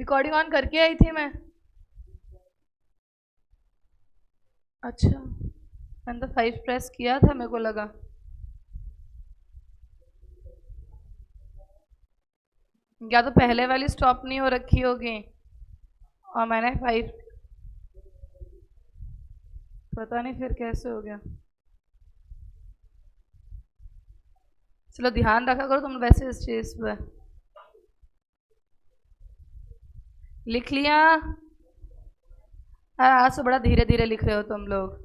Recording on करके आई थी मैं। अच्छा, मैंने तो 5 प्रेस किया था, मेरे को लगा। या तो पहले वाली स्टॉप नहीं हो रखी होगी और मैंने 5, पता नहीं फिर कैसे हो गया। चलो ध्यान रखा करो तुम वैसे इस चीज पर। लिख लिया? आज तो बड़ा धीरे धीरे लिख रहे हो तुम लोग।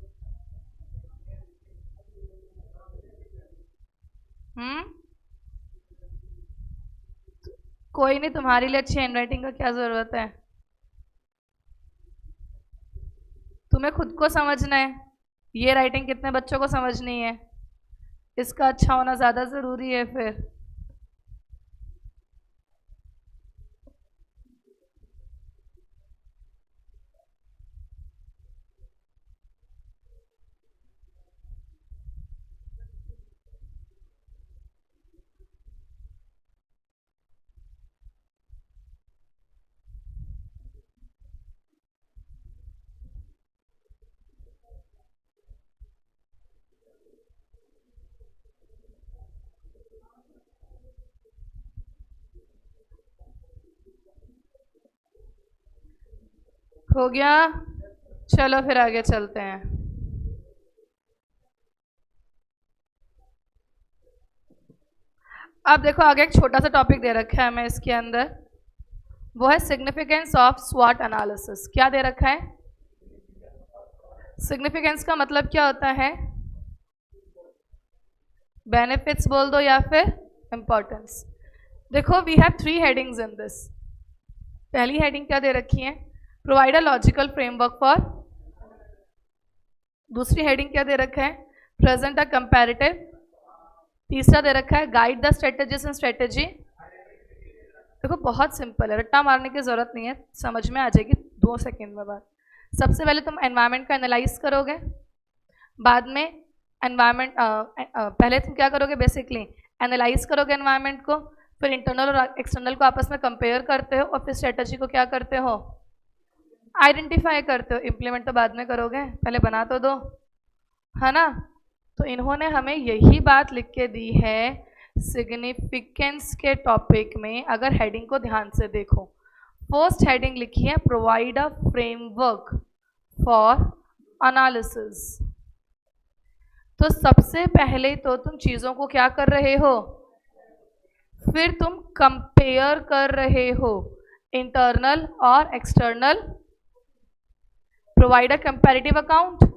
कोई नहीं, तुम्हारे लिए अच्छी हैंडराइटिंग का क्या जरूरत है। तुम्हें खुद को समझना है, ये राइटिंग कितने बच्चों को समझनी है, इसका अच्छा होना ज़्यादा ज़रूरी है फिर। हो गया? चलो फिर आगे चलते हैं। अब देखो आगे एक छोटा सा टॉपिक दे रखा है हमें इसके अंदर, वो है सिग्निफिकेंस ऑफ स्वॉट एनालिसिस। क्या दे रखा है? सिग्निफिकेंस का मतलब क्या होता है? बेनिफिट्स बोल दो या फिर इंपॉर्टेंस। देखो we have 3 headings in this. पहली हेडिंग क्या दे रखी है? Provide a logical framework for. दूसरी हेडिंग क्या दे रखा है? Present a comparative. तीसरा दे रखा है guide the strategies and strategy. देखो बहुत सिंपल है, रट्टा मारने की जरूरत नहीं है, समझ में आ जाएगी 2 सेकेंड में बात। सबसे पहले तुम एनवायरनमेंट का एनालाइज करोगे, बाद में एनवायरनमेंट पहले तुम क्या करोगे, बेसिकली एनालाइज करोगे एनवायरनमेंट को, फिर इंटरनल और एक्सटर्नल को आपस में कंपेयर करते हो और फिर स्ट्रेटजी को क्या करते हो, आइडेंटिफाई करते हो। इम्प्लीमेंट तो बाद में करोगे, पहले बना तो दो, है ना। तो इन्होंने हमें यही बात लिख के दी है सिग्निफिकेंस के टॉपिक में। अगर हेडिंग को ध्यान से देखो, फर्स्ट हेडिंग लिखी है provide a framework for analysis. तो सबसे पहले तो तुम चीजों को क्या कर रहे हो, फिर तुम कंपेयर कर रहे हो इंटरनल और external, provide a comparative account,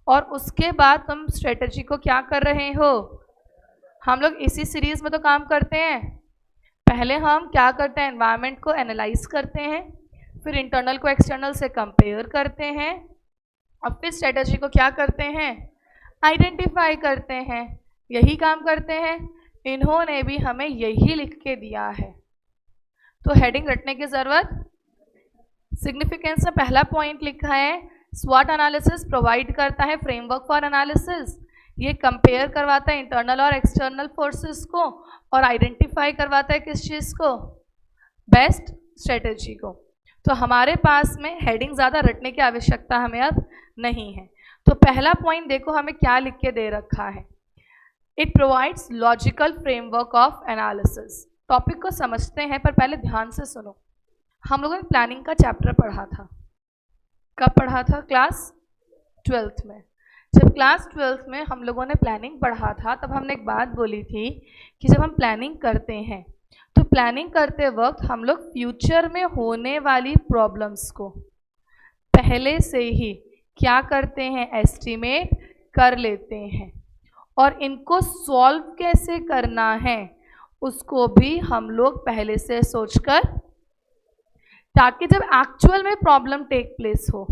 और उसके बाद तुम स्ट्रेटजी को क्या कर रहे हो। हम लोग इसी सीरीज में तो काम करते हैं, पहले हम क्या करते हैं, एनवायरनमेंट को एनालाइज करते हैं, फिर इंटरनल को एक्सटर्नल से कंपेयर करते हैं, और फिर स्ट्रेटजी को क्या करते हैं, आइडेंटिफाई करते हैं। यही काम करते हैं, इन्होंने भी हमें यही लिख के दिया है, तो हेडिंग रटने की जरूरत। सिग्निफिकेंस में पहला पॉइंट लिखा है स्वॉट एनालिसिस प्रोवाइड करता है फ्रेमवर्क फॉर एनालिसिस। ये कंपेयर करवाता है इंटरनल और एक्सटर्नल फोर्सेस को, और आइडेंटिफाई करवाता है किस चीज़ को, बेस्ट स्ट्रेटेजी को। तो हमारे पास में हेडिंग ज़्यादा रटने की आवश्यकता हमें अब नहीं है। तो पहला पॉइंट देखो हमें क्या लिख के दे रखा है, it provides logical framework of analysis. Topic को समझते हैं पर पहले ध्यान से सुनो। हम लोगों ने प्लानिंग का चैप्टर पढ़ा था, कब पढ़ा था, क्लास 12th में। जब क्लास 12th में हम लोगों ने प्लानिंग पढ़ा था तब हमने एक बात बोली थी कि जब हम प्लानिंग करते हैं तो प्लानिंग करते वक्त हम लोग फ्यूचर में होने वाली प्रॉब्लम्स को पहले से ही क्या करते हैं, एस्टिमेट कर लेते हैं, और इनको सॉल्व कैसे करना है उसको भी हम लोग पहले से सोचकर, ताकि जब एक्चुअल में प्रॉब्लम टेक प्लेस हो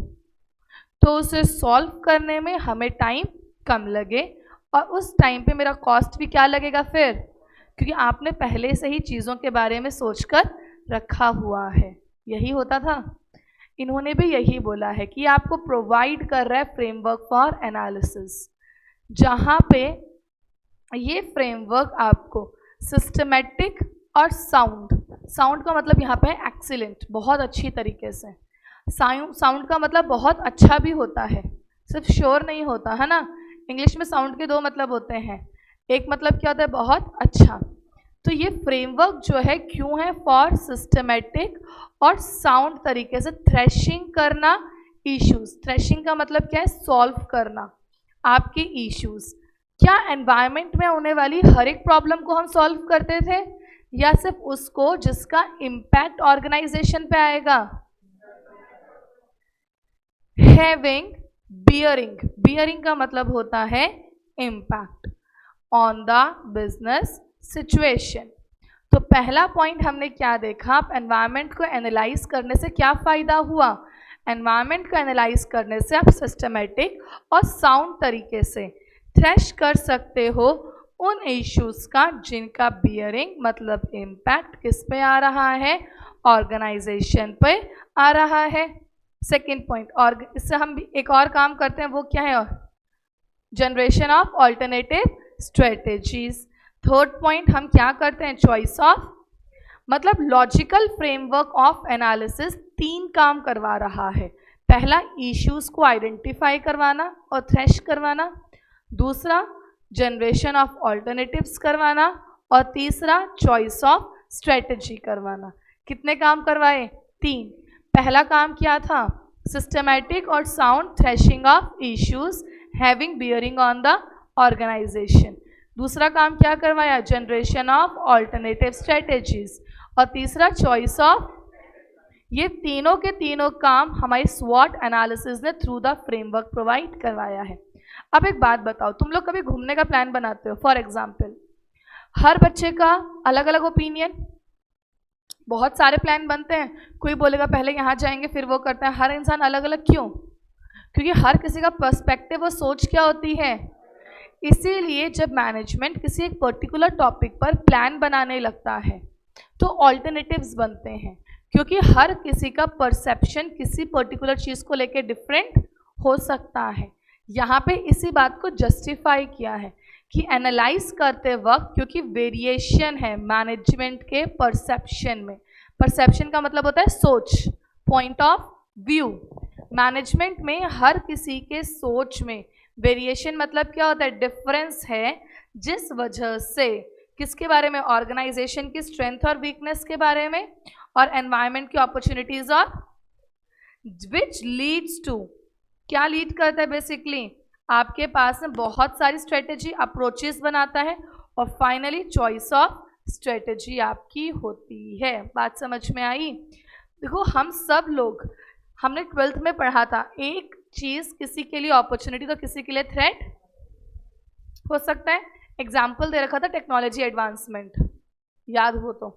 तो उसे सॉल्व करने में हमें टाइम कम लगे, और उस टाइम पे मेरा कॉस्ट भी क्या लगेगा फिर, क्योंकि आपने पहले से ही चीज़ों के बारे में सोचकर रखा हुआ है। यही होता था, इन्होंने भी यही बोला है कि आपको प्रोवाइड कर रहा है फ्रेमवर्क फॉर एनालिसिस, जहाँ पे ये फ्रेमवर्क आपको सिस्टमेटिक और साउंड साउंड का मतलब यहाँ पे एक्सीलेंट, बहुत अच्छी तरीके से। साउंड का मतलब बहुत अच्छा भी होता है, सिर्फ श्योर नहीं होता है ना। इंग्लिश में साउंड के दो मतलब होते हैं, एक मतलब क्या होता है, बहुत अच्छा। तो ये फ्रेमवर्क जो है क्यों है, फॉर सिस्टमेटिक और साउंड तरीके से थ्रेशिंग करना इश्यूज। थ्रेशिंग का मतलब क्या है, सॉल्व करना आपके इश्यूज। क्या एनवायरनमेंट में होने वाली हर एक प्रॉब्लम को हम सॉल्व करते थे, या सिर्फ उसको जिसका इम्पैक्ट ऑर्गेनाइजेशन पे आएगा। हैविंग बियरिंग, बियरिंग का मतलब होता है impact on the business situation. तो पहला पॉइंट हमने क्या देखा, आप एनवायरनमेंट को एनालाइज करने से क्या फ़ायदा हुआ। एनवायरनमेंट को एनालाइज करने से आप सिस्टमेटिक और साउंड तरीके से थ्रेश कर सकते हो उन इश्यूज का जिनका बियरिंग मतलब इम्पैक्ट किस पे आ रहा है, ऑर्गेनाइजेशन पे आ रहा है। सेकेंड पॉइंट, और इससे हम एक और काम करते हैं, वो क्या है, generation of alternative strategies. Third point हम क्या करते हैं, चॉइस ऑफ, मतलब लॉजिकल फ्रेमवर्क ऑफ एनालिसिस 3 काम करवा रहा है। पहला, इश्यूज को आइडेंटिफाई करवाना और थ्रेश करवाना। दूसरा, जनरेशन ऑफ ऑल्टरनेटिव्स करवाना। और तीसरा, चॉइस ऑफ स्ट्रेटजी करवाना। कितने काम करवाए, 3। पहला काम क्या था, सिस्टमैटिक और sound threshing of issues having bearing on the organization. दूसरा काम क्या करवाया, जनरेशन ऑफ ऑल्टरनेटिव स्ट्रेटेजीज। और तीसरा, चॉइस ऑफ। ये तीनों के तीनों काम हमारी स्वॉट एनालिसिस ने थ्रू द फ्रेमवर्क प्रोवाइड करवाया है। अब एक बात बताओ, तुम लोग कभी घूमने का प्लान बनाते हो, फॉर एग्जाम्पल, हर बच्चे का अलग अलग ओपिनियन, बहुत सारे प्लान बनते हैं, कोई बोलेगा पहले यहाँ जाएंगे फिर वो करते हैं, हर इंसान अलग अलग। क्यों? क्योंकि हर किसी का पर्सपेक्टिव और सोच क्या होती है। इसीलिए जब मैनेजमेंट किसी एक पर्टिकुलर टॉपिक पर प्लान बनाने लगता है तो ऑल्टरनेटिव्स बनते हैं, क्योंकि हर किसी का परसेप्शन किसी पर्टिकुलर चीज़ को लेकर डिफरेंट हो सकता है। यहाँ पे इसी बात को जस्टिफाई किया है कि एनालाइज करते वक्त, क्योंकि वेरिएशन है मैनेजमेंट के परसेप्शन में। परसेप्शन का मतलब होता है सोच, पॉइंट ऑफ व्यू। मैनेजमेंट में हर किसी के सोच में वेरिएशन मतलब क्या होता है, डिफरेंस है, जिस वजह से किसके बारे में, ऑर्गेनाइजेशन की स्ट्रेंथ और वीकनेस के बारे में, और एनवायरनमेंट की अपॉर्चुनिटीज और विच लीड्स टू, क्या लीड करता है, बेसिकली आपके पास में बहुत सारी स्ट्रेटेजी अप्रोचेस बनाता है, और फाइनली चॉइस ऑफ स्ट्रेटेजी आपकी होती है। बात समझ में आई? देखो, हम सब लोग, हमने 12th में पढ़ा था, एक चीज़ किसी के लिए अपॉर्चुनिटी तो किसी के लिए थ्रेट हो सकता है। एग्जाम्पल दे रखा था टेक्नोलॉजी एडवांसमेंट, याद हो तो,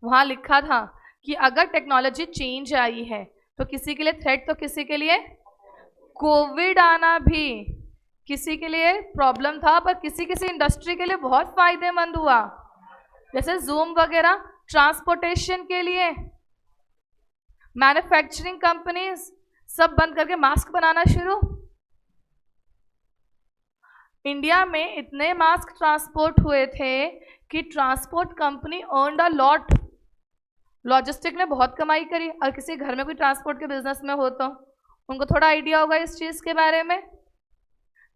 वहाँ लिखा था कि अगर टेक्नोलॉजी चेंज आई है तो किसी के लिए थ्रेट, तो किसी के लिए कोविड आना भी किसी के लिए प्रॉब्लम था, पर किसी किसी इंडस्ट्री के लिए बहुत फायदेमंद हुआ, जैसे जूम वगैरह, ट्रांसपोर्टेशन के लिए, मैन्युफैक्चरिंग कंपनीज सब बंद करके मास्क बनाना शुरू। इंडिया में इतने मास्क ट्रांसपोर्ट हुए थे कि transport company earned a lot, logistic ने बहुत कमाई करी। और किसी घर में कोई ट्रांसपोर्ट के बिजनेस में हो तो उनको थोड़ा आइडिया होगा इस चीज़ के बारे में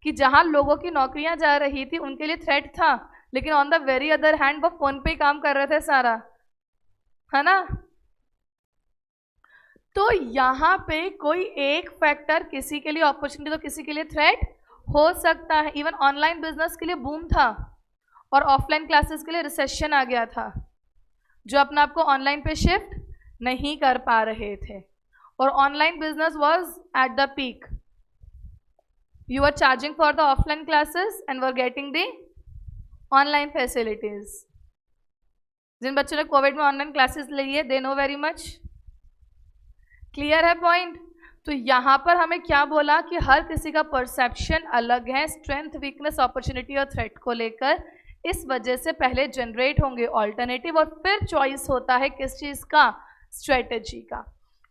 कि जहां लोगों की नौकरियां जा रही थी उनके लिए थ्रेट था, लेकिन on the very other hand वो फोन पे ही काम कर रहे थे सारा, है ना। तो यहाँ पे कोई एक फैक्टर किसी के लिए अपॉर्चुनिटी तो किसी के लिए थ्रेट हो सकता है। इवन ऑनलाइन बिजनेस के लिए बूम था और ऑफलाइन क्लासेस के लिए रिसेशन आ गया था, जो अपने आप को ऑनलाइन पे शिफ्ट नहीं कर पा रहे थे, और online business was at the peak. You are charging for the offline classes and were getting the online facilities. जिन बच्चों ने कोविड में ऑनलाइन क्लासेस ली है, they know very much. Clear है पॉइंट? तो यहाँ पर हमें क्या बोला कि हर किसी का परसेप्शन अलग है स्ट्रेंथ, वीकनेस, अपॉर्चुनिटी और थ्रेट को लेकर। इस वजह से पहले जनरेट होंगे ऑल्टरनेटिव और फिर चॉइस होता है किस चीज़ का, स्ट्रेटजी का।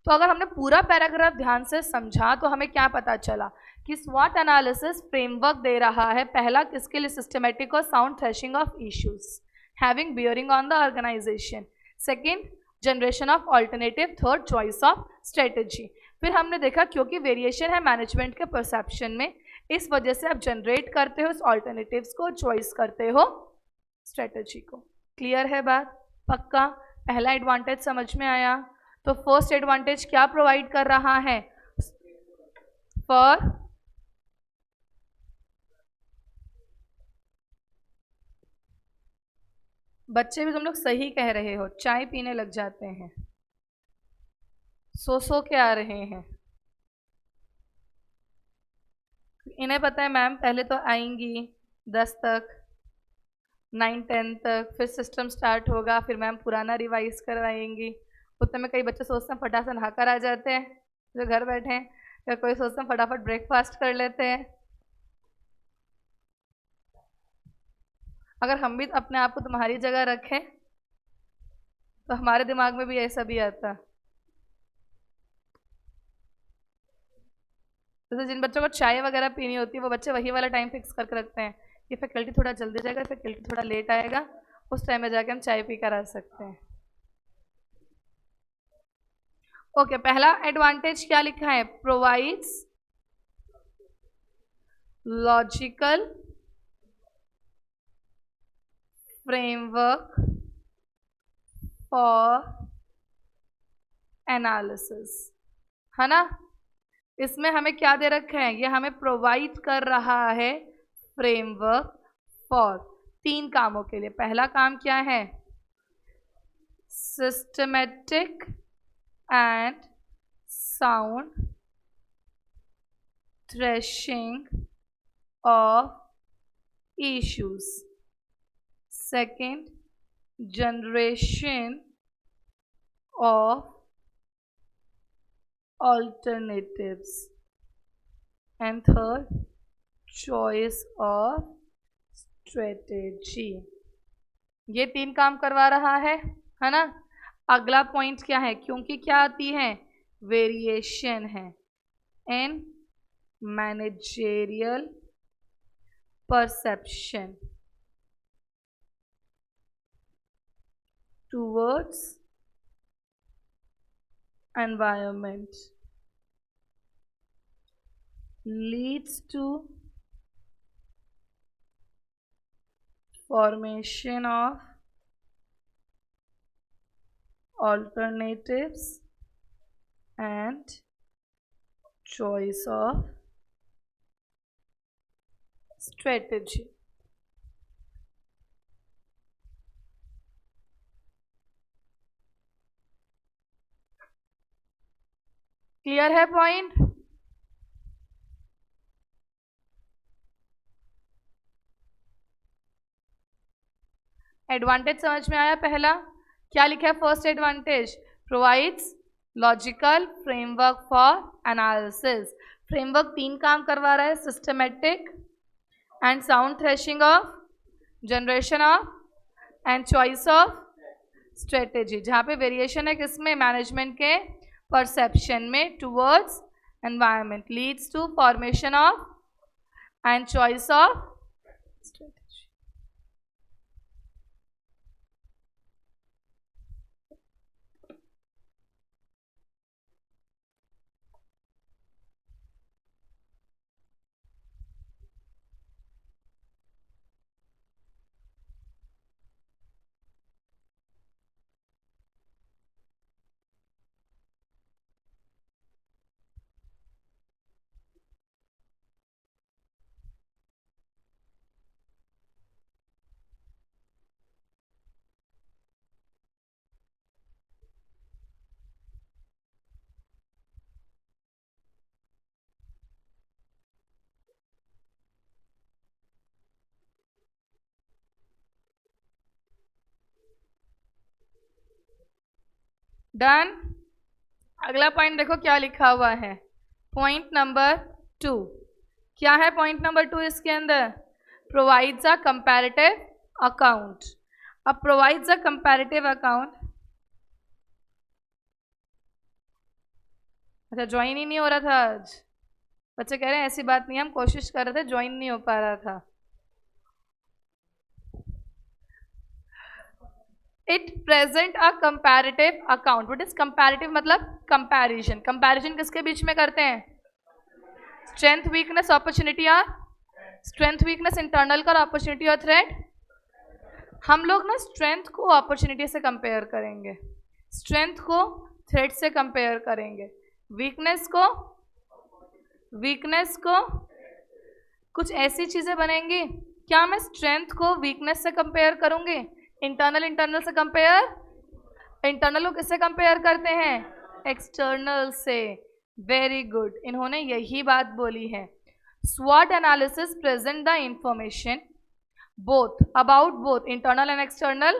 तो अगर हमने पूरा पैराग्राफ ध्यान से समझा तो हमें क्या पता चला कि स्वॉट एनालिसिस फ्रेमवर्क दे रहा है। पहला किसके लिए, सिस्टमेटिक और sound threshing of issues having bearing on the organization. Second, generation of alternative, third, choice of strategy. फिर हमने देखा क्योंकि वेरिएशन है मैनेजमेंट के परसेप्शन में, इस वजह से आप जनरेट करते हो ऑल्टरनेटिव्स को, चॉइस करते हो स्ट्रेटेजी को। क्लियर है बात? पक्का? पहला एडवांटेज समझ में आया? तो फर्स्ट एडवांटेज क्या प्रोवाइड कर रहा है? फॉर बच्चे भी तुम लोग सही कह रहे हो, चाय पीने लग जाते हैं, सो के आ रहे हैं। इन्हें पता है मैम पहले तो आएंगी 10 तक, 9, 10 तक, फिर सिस्टम स्टार्ट होगा, फिर मैम पुराना रिवाइज करवाएंगी। उतने में कई बच्चे सोचते हैं फटाफट से नहाकर आ जाते हैं जो घर बैठे हैं, या कोई सोचते हैं फटाफट ब्रेकफास्ट कर लेते हैं। अगर हम भी अपने आप को तुम्हारी जगह रखें तो हमारे दिमाग में भी ऐसा भी आता। जैसे जिन बच्चों को चाय वगैरह पीनी होती है वो बच्चे वही वाला टाइम फिक्स करके रखते हैं कि फैकल्टी थोड़ा जल्दी जाएगा, फैकल्टी थोड़ा लेट आएगा, उस टाइम में जाके हम चाय पी कर आ सकते हैं। ओके, पहला एडवांटेज क्या लिखा है? Provides logical framework for analysis, है ना? इसमें हमें क्या दे रखा है? ये हमें प्रोवाइड कर रहा है फ्रेमवर्क फॉर 3 कामों के लिए। पहला काम क्या है? Systematic and sound threshing of issues. Second, generation of alternatives, and third, choice of strategy। ये 3 काम करवा रहा है ना? अगला पॉइंट क्या है? क्योंकि क्या आती है? वेरिएशन है in managerial perception towards environment leads to formation of alternatives and choice of strategy। Clear है पॉइंट? एडवांटेज समझ में आया? पहला क्या लिखा है? First advantage provides logical framework for analysis. Framework 3 काम करवा रहा है, systematic and sound threshing of, generation of and choice of strategy. जहाँ पे वेरिएशन है किसमें? मैनेजमेंट के परसेप्शन में towards environment leads to formation of and choice of strategy. Done? अगला पॉइंट देखो क्या लिखा हुआ है, पॉइंट नंबर 2। क्या है पॉइंट नंबर 2 इसके अंदर? Provides a comparative account. अब प्रोवाइड्स अ कंपैरेटिव अकाउंट, अच्छा ज्वाइन ही नहीं हो रहा था आज, बच्चे कह रहे हैं ऐसी बात नहीं, हम कोशिश कर रहे थे, ज्वाइन नहीं हो पा रहा था। It present a comparative account. What is comparative? मतलब कंपैरिजन. कंपैरिजन किसके बीच में करते हैं? स्ट्रेंथ वीकनेस अपॉर्चुनिटी और स्ट्रेंथ वीकनेस इंटरनल का, अपॉर्चुनिटी और थ्रेट. हम लोग ना स्ट्रेंथ को अपॉर्चुनिटी से कंपेयर करेंगे, स्ट्रेंथ को थ्रेट से कंपेयर करेंगे, वीकनेस को कुछ ऐसी चीजें बनेंगी. क्या मैं स्ट्रेंथ को वीकनेस से कंपेयर करूंगी? इंटरनल से कंपेयर. इंटरनल को किससे कंपेयर करते हैं? एक्सटर्नल से. वेरी गुड, इन्होंने यही बात बोली है. SWOT analysis present the information about both internal and external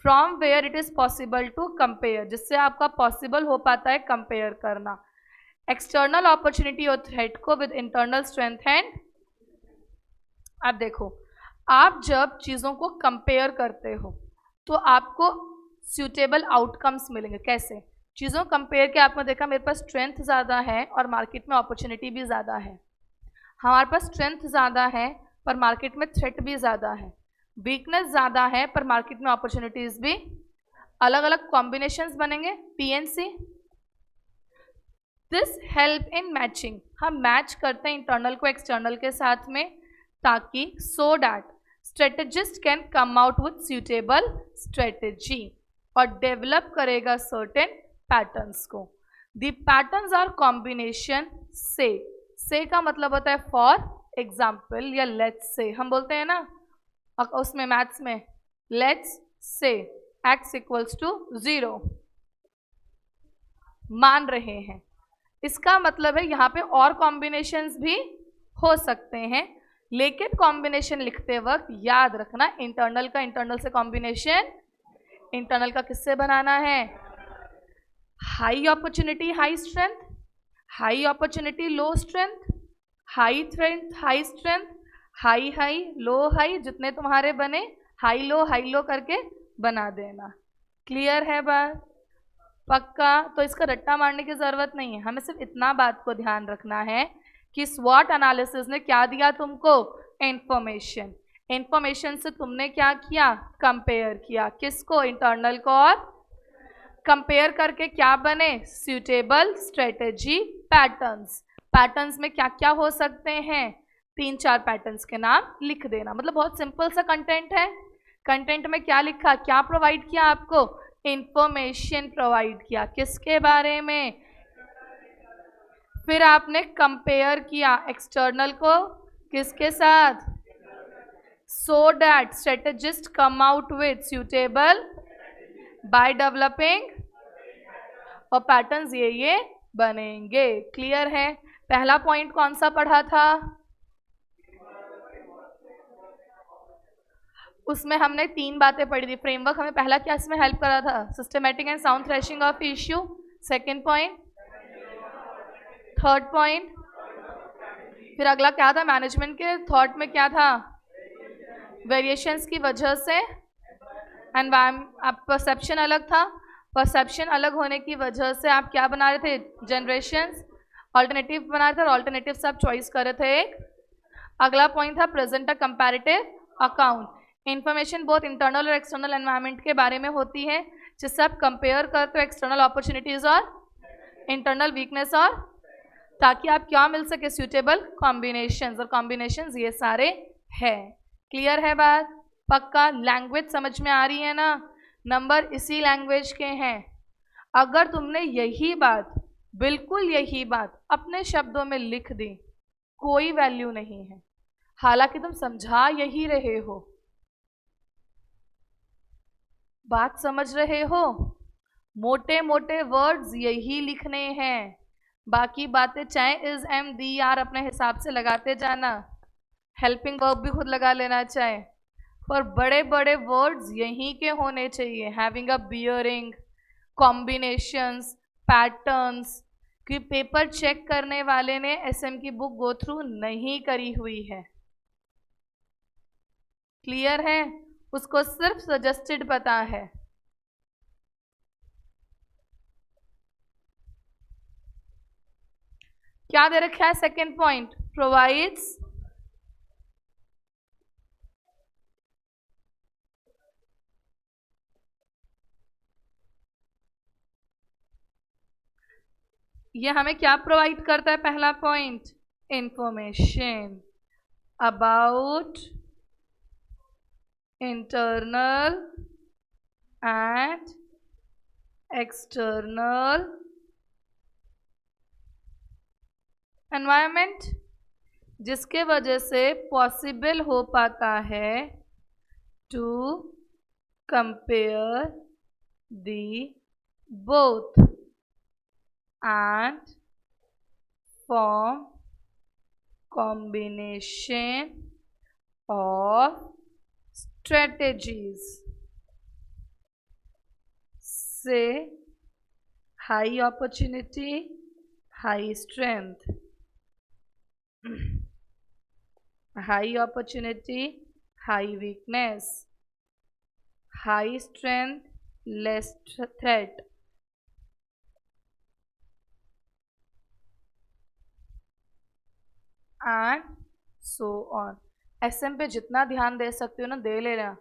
from where it is possible to compare, जिससे आपका पॉसिबल हो पाता है कंपेयर करना एक्सटर्नल अपॉर्चुनिटी और थ्रेट को विद इंटरनल स्ट्रेंथ एंड. अब देखो, आप जब चीज़ों को कंपेयर करते हो तो आपको सूटेबल आउटकम्स मिलेंगे. कैसे? चीज़ों कंपेयर के आपने देखा मेरे पास स्ट्रेंथ ज़्यादा है और मार्केट में अपॉर्चुनिटी भी ज़्यादा है. हमारे पास स्ट्रेंथ ज़्यादा है पर मार्केट में थ्रेट भी ज़्यादा है. वीकनेस ज़्यादा है पर मार्केट में अपॉर्चुनिटीज़ भी. अलग अलग कॉम्बिनेशंस बनेंगे. PNC. This help in matching. हम मैच करते हैं इंटरनल को एक्सटर्नल के साथ में ताकि so that strategist can come out with suitable strategy और डेवलप करेगा सर्टेन पैटर्न्स को. द पैटर्न्स आर कॉम्बिनेशन से का मतलब होता है फॉर एग्जाम्पल या लेट्स से. हम बोलते हैं ना उसमें मैथ्स में, let's say x equals to 0 मान रहे हैं. इसका मतलब है यहाँ पे और कॉम्बिनेशंस भी हो सकते हैं, लेकिन कॉम्बिनेशन लिखते वक्त याद रखना इंटरनल का इंटरनल से कॉम्बिनेशन. इंटरनल का किससे बनाना है? High opportunity high strength, high opportunity low strength, high strength high strength, high high low high, जितने तुम्हारे बने हाई लो करके बना देना. क्लियर है बात? पक्का? तो इसका रट्टा मारने की ज़रूरत नहीं है, हमें सिर्फ इतना बात को ध्यान रखना है कि स्वॉट एनालिसिस ने क्या दिया तुमको? इंफॉर्मेशन. इंफॉर्मेशन से तुमने क्या किया? कंपेयर किया. किसको? इंटरनल को. और कंपेयर करके क्या बने? Suitable strategy patterns. पैटर्न्स में क्या क्या हो सकते हैं? 3-4 पैटर्न्स के नाम लिख देना. मतलब बहुत सिंपल सा कंटेंट है. कंटेंट में क्या लिखा? क्या प्रोवाइड किया आपको? इंफॉर्मेशन प्रोवाइड किया. किसके बारे में? फिर आपने कंपेयर किया एक्सटर्नल को किसके साथ? So that strategist come out with suitable by developing और पैटर्न्स ये बनेंगे. क्लियर है? पहला पॉइंट कौन सा पढ़ा था? उसमें हमने 3 बातें पढ़ी थी. फ्रेमवर्क हमें पहला क्या इसमें हेल्प करा था? Systematic and sound threshing of issue. Second point. Third point. फिर अगला क्या था? मैनेजमेंट के थॉट में क्या था? वेरिएशंस की वजह से आप परसेप्शन अलग था. परसेप्शन अलग होने की वजह से आप क्या बना रहे थे? जनरेशंस ऑल्टरनेटिव बना रहे थे और ऑल्टरनेटिव से आप चॉइस कर रहे थे एक. अगला पॉइंट था present a comparative account. Information बहुत इंटरनल और एक्सटर्नल एनवायरनमेंट के बारे में होती है जिससे आप कंपेयर करते हो एक्सटर्नल अपॉर्चुनिटीज और इंटरनल वीकनेस, और ताकि आप क्या मिल सके? Suitable combinations. और कॉम्बिनेशंस ये सारे है. क्लियर है बात? पक्का? लैंग्वेज समझ में आ रही है ना? नंबर इसी लैंग्वेज के हैं. अगर तुमने यही बात, बिल्कुल यही बात अपने शब्दों में लिख दी, कोई वैल्यू नहीं है, हालांकि तुम समझा यही रहे हो. बात समझ रहे हो? मोटे मोटे वर्ड्स यही लिखने हैं, बाकी बातें चाहे इज एम दी आर अपने हिसाब से लगाते जाना, हेल्पिंग वर्ब भी खुद लगा लेना चाहे, पर बड़े बड़े वर्ड्स यहीं के होने चाहिए. Having a bearing, combinations, patterns. कि पेपर चेक करने वाले ने एसएम की बुक गो थ्रू नहीं करी हुई है. क्लियर है? उसको सिर्फ सजेस्टेड पता है. क्या दे रखा है? सेकेंड पॉइंट, प्रोवाइड्स ये हमें क्या प्रोवाइड करता है? पहला point, information about internal and external environment, जिसके वजह से पॉसिबल हो पाता है to compare the both and form combination of strategies. Say high opportunity, high strength. High opportunity, high weakness. High strength, less threat. And so on. SM पे जितना ध्यान दे सकते हो ना दे लेना।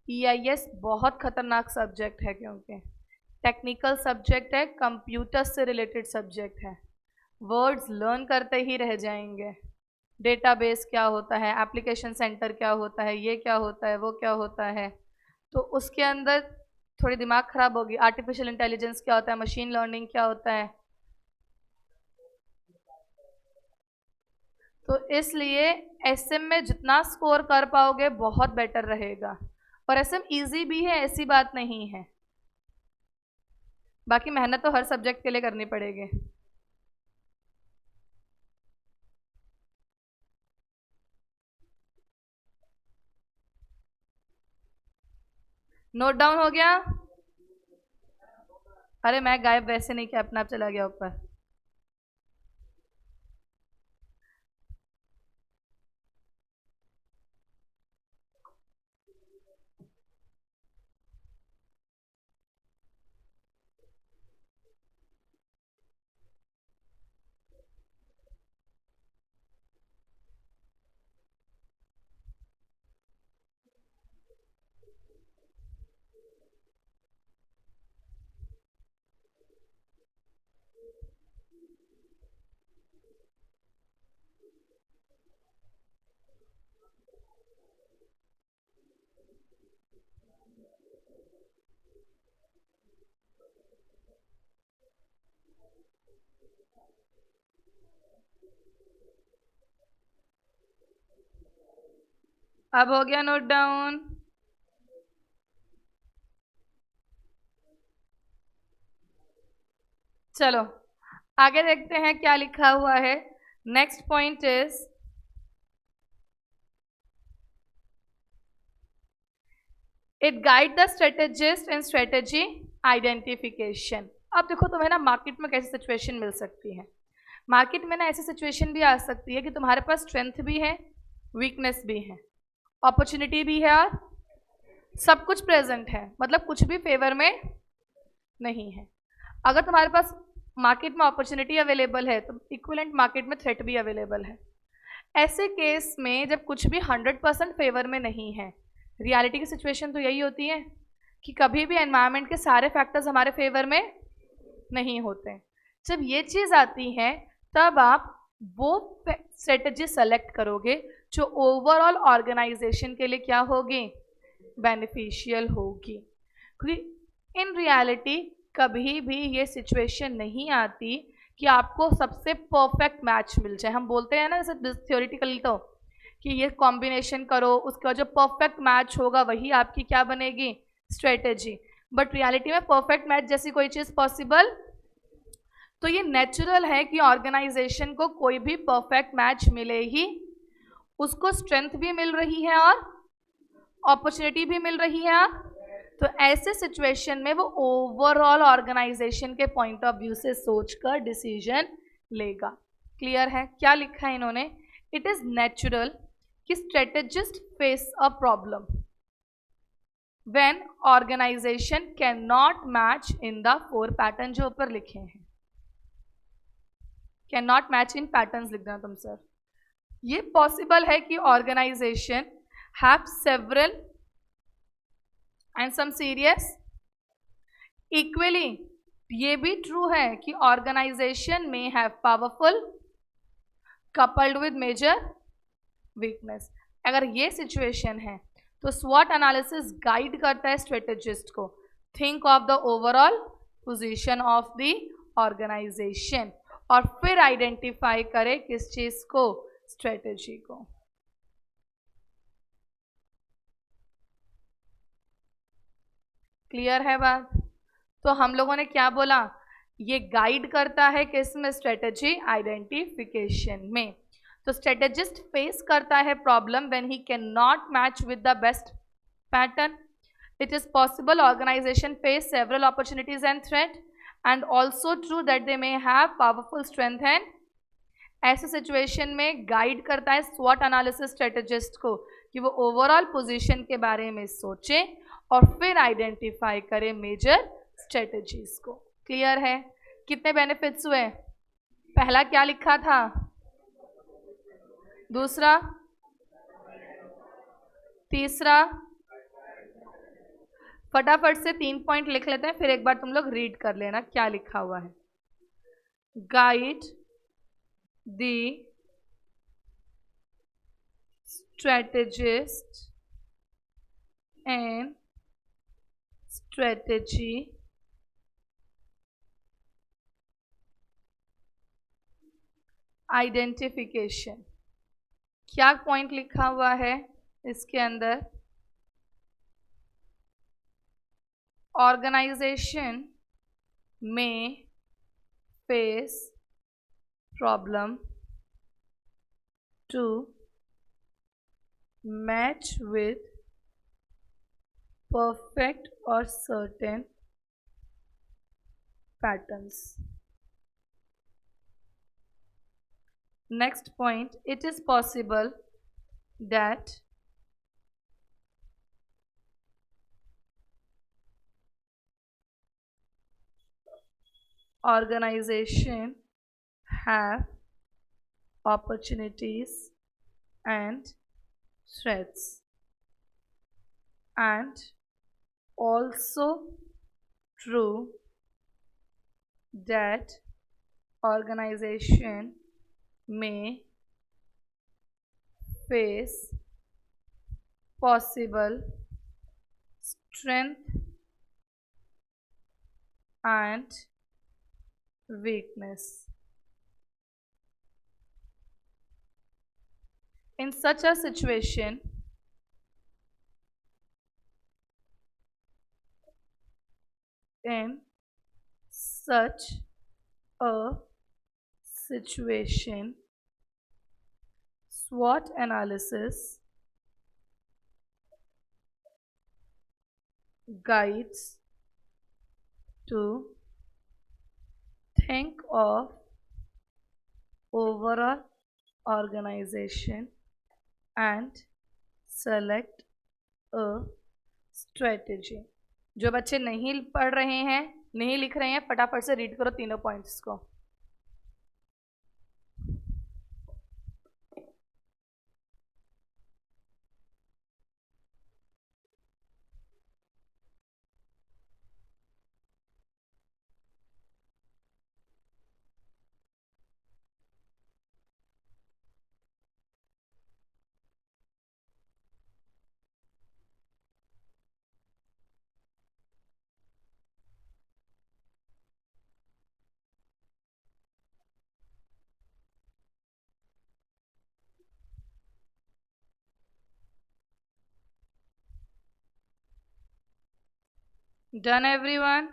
ईआईएस बहुत खतरनाक सब्जेक्ट है, क्योंकि टेक्निकल सब्जेक्ट है, कंप्यूटर से रिलेटेड सब्जेक्ट है, वर्ड्स लर्न करते ही रह जाएंगे। डेटाबेस क्या होता है, एप्लीकेशन सेंटर क्या होता है, ये क्या होता है, वो क्या होता है, तो उसके अंदर थोड़ी दिमाग खराब होगी। आर्टिफिशियल इंटेलिजेंस क्या होता है, मशीन लर्निंग क्या होता है, तो इसलिए एसएम में जितना स्कोर कर पाओगे बहुत बेटर रहेगा। और एसएम इजी भी है, ऐसी बात नहीं है, बाकी मेहनत तो हर सब्जेक्ट के लिए करनी पड़ेगी। नोट डाउन हो गया? अरे मैं गायब वैसे नहीं किया, अपना आप चला गया ऊपर। अब हो गया नोट डाउन? चलो आगे देखते हैं क्या लिखा हुआ है। Next point is it guide the strategist in strategy identification. अब देखो तुम्हें ना मार्केट में कैसी सिचुएशन मिल सकती है। मार्केट में ना ऐसी सिचुएशन भी आ सकती है कि तुम्हारे पास स्ट्रेंथ भी है, वीकनेस भी है, अपॉर्चुनिटी भी है और सब कुछ प्रेजेंट है, मतलब कुछ भी फेवर में नहीं है। अगर तुम्हारे पास मार्केट में अपॉर्चुनिटी अवेलेबल है तो इक्विवेलेंट मार्केट में थ्रेट भी अवेलेबल है। ऐसे केस में जब कुछ भी 100% फेवर में नहीं है, रियलिटी की सिचुएशन तो यही होती है कि कभी भी एनवायरनमेंट के सारे फैक्टर्स हमारे फेवर में नहीं होते। जब ये चीज़ आती है तब आप वो स्ट्रेटजी सेलेक्ट करोगे जो ओवरऑल ऑर्गेनाइजेशन के लिए क्या होगी, बेनिफिशियल होगी। क्योंकि इन रियलिटी कभी भी ये सिचुएशन नहीं आती कि आपको सबसे परफेक्ट मैच मिल जाए। हम बोलते हैं ना जैसे थ्योरेटिकली तो कि ये कॉम्बिनेशन करो, उसके बाद जो परफेक्ट मैच होगा वही आपकी क्या बनेगी, स्ट्रेटेजी। बट रियलिटी में परफेक्ट मैच जैसी कोई चीज़ पॉसिबल, तो ये नेचुरल है कि ऑर्गेनाइजेशन को कोई भी परफेक्ट मैच मिले ही, उसको स्ट्रेंथ भी मिल रही है और अपॉर्चुनिटी भी मिल रही है। तो ऐसे सिचुएशन में वो ओवरऑल ऑर्गेनाइजेशन के पॉइंट ऑफ व्यू से सोचकर डिसीजन लेगा। क्लियर है? क्या लिखा है इन्होंने, इट इज नेचुरल कि strategist face a problem when organisation can not match in the 4 pattern जो ऊपर लिखे हैं। Can not match in patterns लिख देना तुम सर। ये पॉसिबल है कि organisation have several and some serious equally ये भी ट्रू है कि ऑर्गेनाइजेशन में have powerful coupled with major weakness. अगर ये सिचुएशन है तो स्वॉट एनालिसिस गाइड करता है स्ट्रेटेजिस्ट को, think of the overall position of the organisation, और फिर आइडेंटिफाई करे किस चीज को, स्ट्रेटेजी को। क्लियर है बात? तो हम लोगों ने क्या बोला, ये गाइड करता है किस में, स्ट्रेटेजी आइडेंटिफिकेशन में। तो स्ट्रेटेजिस्ट फेस करता है problem when he can not match with the best pattern. It is possible organisation face several opportunities and threat and also true that they may have powerful strength and. ऐसे situation में guide करता है स्वॉट analysis strategist को कि वो overall position के बारे में सोचे और फिर आइडेंटिफाई करें मेजर स्ट्रेटेजीज को। क्लियर है? कितने बेनिफिट्स हुए? पहला क्या लिखा था? दूसरा, तीसरा, फटाफट से 3 पॉइंट लिख लेते हैं, फिर एक बार तुम लोग रीड कर लेना क्या लिखा हुआ है। Guide the strategist and strategy identification. क्या पॉइंट लिखा हुआ है इसके अंदर? ऑर्गेनाइजेशन में face problem to match with perfect or certain patterns. Next point, it is possible that organization have opportunities and threats, and also true that organization may face possible strength and weakness. In such a situation, SWOT analysis guides to think of overall organization and select a strategy। जो बच्चे नहीं पढ़ रहे हैं, नहीं लिख रहे हैं, फटाफट से रीड करो तीनों पॉइंट्स को। Done everyone?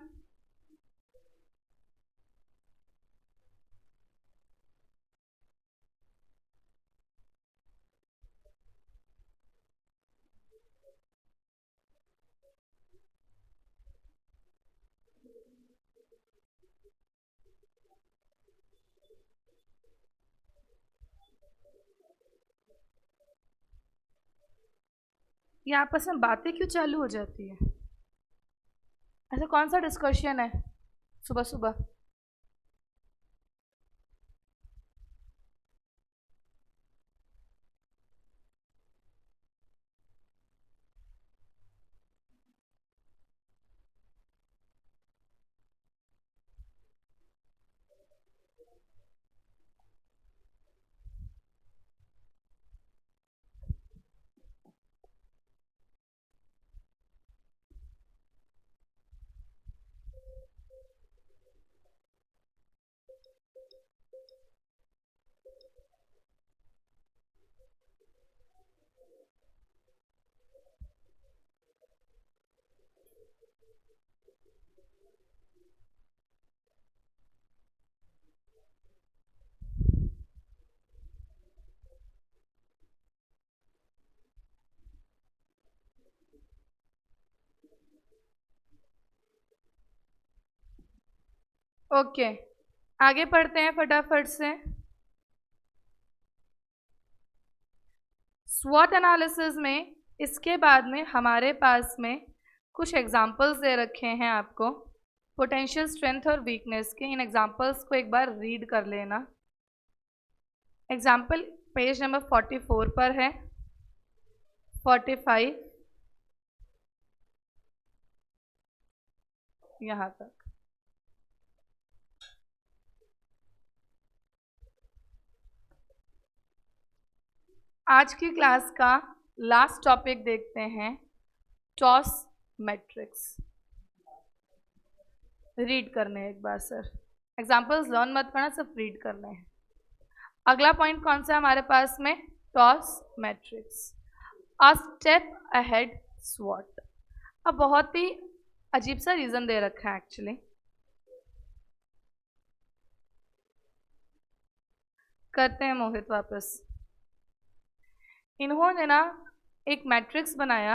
ये आपस में बातें क्यों चालू हो जाती है? ऐसा कौन सा डिस्कशन है सुबह सुबह? ओके, आगे पढ़ते हैं फटाफट से। स्वॉट एनालिसिस में इसके बाद में हमारे पास में कुछ एग्जाम्पल्स दे रखे हैं आपको, पोटेंशियल स्ट्रेंथ और वीकनेस के। इन एग्जाम्पल्स को एक बार रीड कर लेना। एग्जाम्पल पेज नंबर 44 पर है, 45 यहाँ तक। आज की क्लास का लास्ट टॉपिक देखते हैं, टॉस मैट्रिक्स। रीड करने हैं एक बार सर, एग्जाम्पल्स लर्न मत करना, सिर्फ रीड करने हैं। अगला पॉइंट कौन सा है हमारे पास में, TOWS matrix, a step ahead स्वॉट। अब बहुत ही अजीब सा रीजन दे रखा है एक्चुअली, करते हैं मोहित वापस। इन्होंने ना एक मैट्रिक्स बनाया,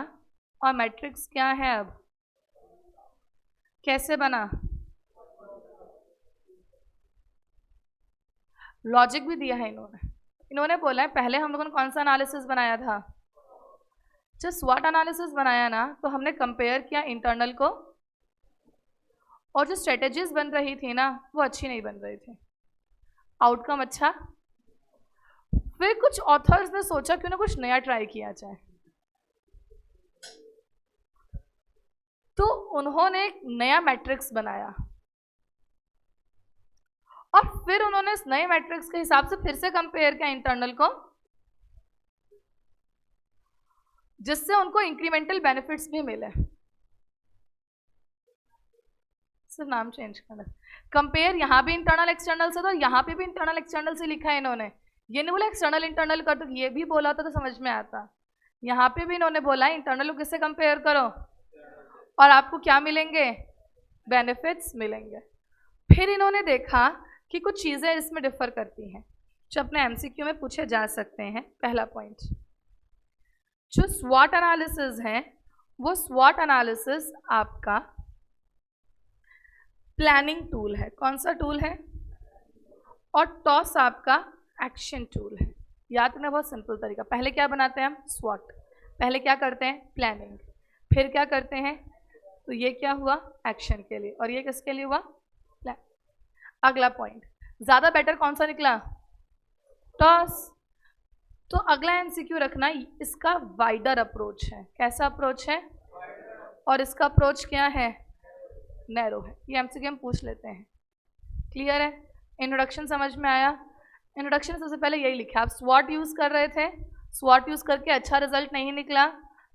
और मैट्रिक्स क्या है, अब कैसे बना, लॉजिक भी दिया है इन्होंने बोला है पहले हम लोगों ने कौन सा एनालिसिस बनाया था, जब स्वॉट एनालिसिस बनाया ना तो हमने कंपेयर किया इंटरनल को, और जो स्ट्रेटेजीज बन रही थी ना वो अच्छी नहीं बन रही थी, आउटकम अच्छा। फिर कुछ ऑथर्स ने सोचा क्यों ना कुछ नया ट्राई किया जाए, तो उन्होंने एक नया मैट्रिक्स बनाया, और फिर उन्होंने इस नए मैट्रिक्स के हिसाब से फिर से कंपेयर किया इंटरनल को, जिससे उनको इंक्रीमेंटल बेनिफिट्स भी मिले। सिर्फ नाम चेंज करना, कंपेयर यहाँ भी इंटरनल एक्सटर्नल से, तो यहाँ पे भी इंटरनल एक्सटर्नल से लिखा है इन्होंने, ये नहीं बोला एक्सटर्नल इंटरनल कर दो, ये भी बोला था तो समझ में आता। यहाँ पे भी इन्होंने बोला इंटरनल को किससे कंपेयर करो, और आपको क्या मिलेंगे, बेनिफिट्स मिलेंगे। फिर इन्होंने देखा कि कुछ चीज़ें इसमें डिफर करती हैं जो अपने एमसीक्यू में पूछे जा सकते हैं। पहला पॉइंट, जो स्वॉट एनालिसिस है वो स्वॉट एनालिसिस आपका प्लानिंग टूल है। कौन सा टूल है, और टॉस आपका एक्शन टूल है। याद रखना बहुत सिंपल तरीका, पहले क्या बनाते हैं हम, स्वॉट, पहले क्या करते हैं, प्लानिंग, फिर क्या करते हैं, तो ये क्या हुआ, एक्शन के लिए, और ये किसके लिए हुआ, प्लान। अगला पॉइंट, ज़्यादा बेटर कौन सा निकला, टॉस। तो अगला एमसीक्यू रखना, इसका वाइडर अप्रोच है। कैसा अप्रोच है, और इसका अप्रोच क्या है, नैरो है। ये एमसीक्यू हम पूछ लेते हैं, क्लियर है। इंट्रोडक्शन समझ में आया, इंट्रोडक्शन सबसे पहले यही लिखा, आप स्वॉट यूज़ कर रहे थे, स्वॉट यूज़ करके अच्छा रिजल्ट नहीं निकला,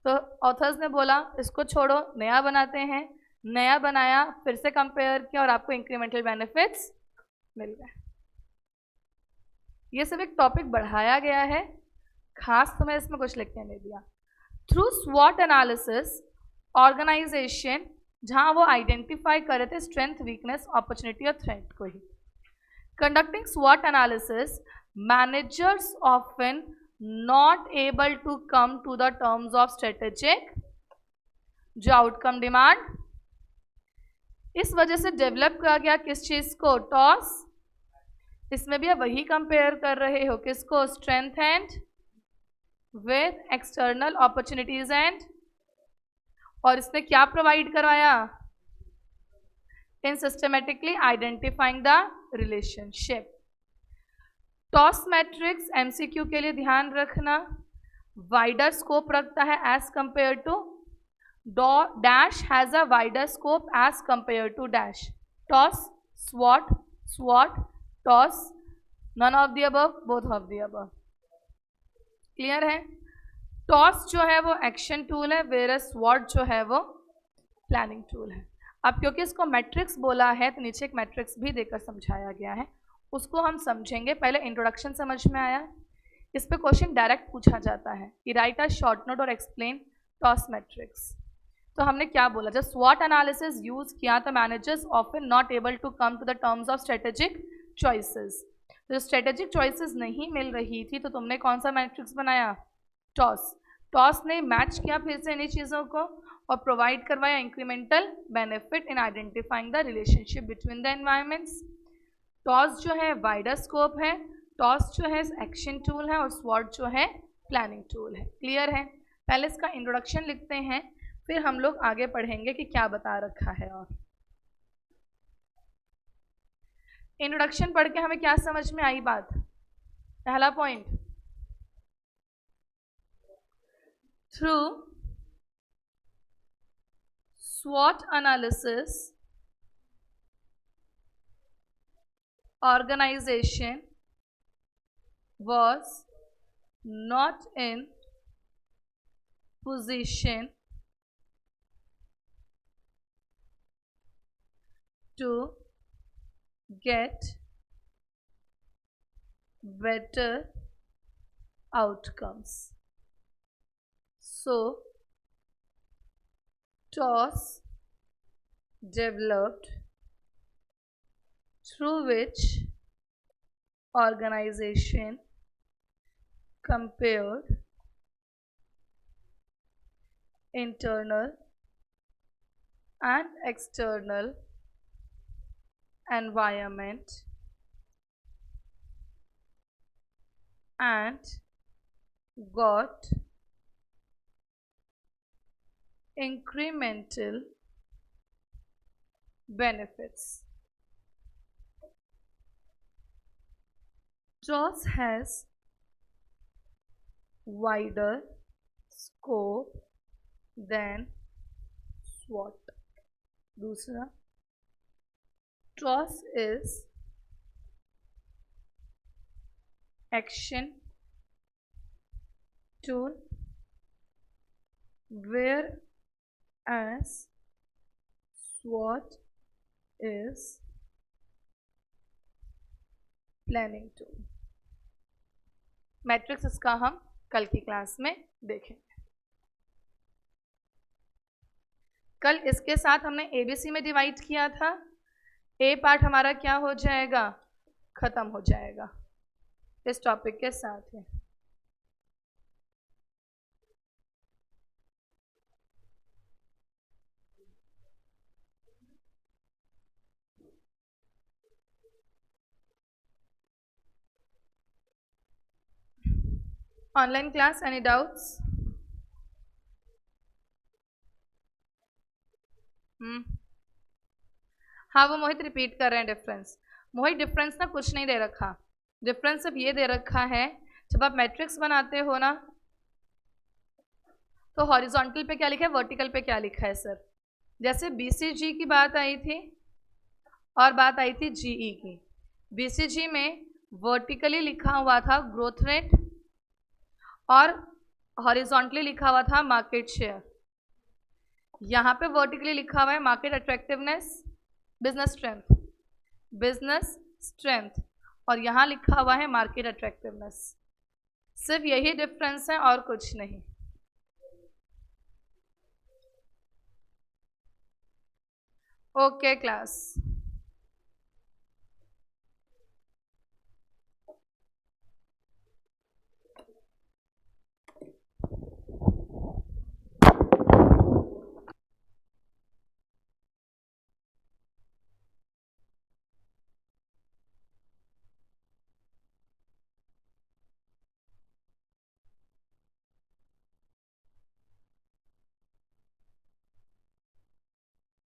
तो ऑथर्स ने बोला इसको छोड़ो, नया बनाते हैं, नया बनाया, फिर से कंपेयर किया, और आपको इंक्रीमेंटल बेनिफिट्स मिल गए। ये सब एक टॉपिक बढ़ाया गया है, खास तो मैं इसमें कुछ लिखने नहीं दिया। थ्रू स्वॉट एनालिसिस ऑर्गेनाइजेशन, जहाँ वो आइडेंटिफाई कर रहे थे स्ट्रेंथ, वीकनेस, अपॉर्चुनिटी और थ्रेट को ही। कंडक्टिंग स्वॉट analysis, managers often not able to come to the terms of strategic जो आउटकम डिमांड, इस वजह से डेवलप किया गया किस चीज को, टॉस। इसमें भी आप वही कंपेयर कर रहे हो, किसको, strength and with external opportunities and, और इसमें क्या प्रोवाइड करवाया, इन systematically identifying the relationship. Toss matrix MCQ के लिए ध्यान रखना, वाइडर स्कोप रखता है as compare to dash, has a wider scope as compare to dash. Toss, स्वॉट, स्वॉट, toss, none of the above, both of the above. Clear है। Toss जो है वो एक्शन टूल है, वेयर स्वॉट जो है वो प्लानिंग टूल है। अब क्योंकि इसको मैट्रिक्स बोला है तो नीचे एक मैट्रिक्स भी देकर समझाया गया है, उसको हम समझेंगे। पहले इंट्रोडक्शन समझ में आया, इस पे क्वेश्चन डायरेक्ट पूछा जाता है कि राइट अ शॉर्ट नोट और एक्सप्लेन टॉस मैट्रिक्स। तो हमने क्या बोला, जब स्वॉट एनालिसिस यूज किया तो managers often not able to come to the terms of strategic choices. जो स्ट्रेटेजिक चॉइसेस नहीं मिल रही थी तो तुमने कौन सा मैट्रिक्स बनाया, टॉस। टॉस ने मैच किया फिर से इन्हीं चीज़ों को और प्रोवाइड करवाया incremental benefit in identifying the relationship between the environments. Toss जो है वाइडर स्कोप है, टॉस जो है एक्शन टूल है और स्वॉट जो है प्लानिंग टूल है। क्लियर है? पहले इसका इंट्रोडक्शन लिखते हैं, फिर हम लोग आगे पढ़ेंगे कि क्या बता रखा है। और इंट्रोडक्शन पढ़ के हमें क्या समझ में आई बात? पहला point, through SWOT analysis, organization was not in position to get better outcomes. So, TOS developed, through which organization compared internal and external environment and got incremental benefits. TOS has wider scope than SWOT. दूसरा, TOS is action tool, whereas SWOT is planning tool. Matrix इसका हम कल की class में देखेंगे। कल इसके साथ हमने ABC में डिवाइड किया था, ए पार्ट हमारा क्या हो जाएगा, खत्म हो जाएगा इस टॉपिक के साथ ही। Online class, any doubts? हाँ, वो मोहित रिपीट कर रहे हैं डिफरेंस। मोहित डिफरेंस ना कुछ नहीं दे रखा, डिफरेंस सिर्फ ये दे रखा है, जब आप मैट्रिक्स बनाते हो ना तो हॉरिजॉन्टल पे क्या लिखा है, वर्टिकल पे क्या लिखा है सर। जैसे BCG की बात आई थी और बात आई थी GE की। BCG में वर्टिकली लिखा हुआ था ग्रोथ रेट और हॉरिजॉन्टली लिखा हुआ था मार्केट शेयर। यहाँ पे वर्टिकली लिखा हुआ है मार्केट अट्रैक्टिवनेस, बिजनेस स्ट्रेंथ, और यहाँ लिखा हुआ है मार्केट अट्रैक्टिवनेस। सिर्फ यही डिफरेंस है और कुछ नहीं। Okay class.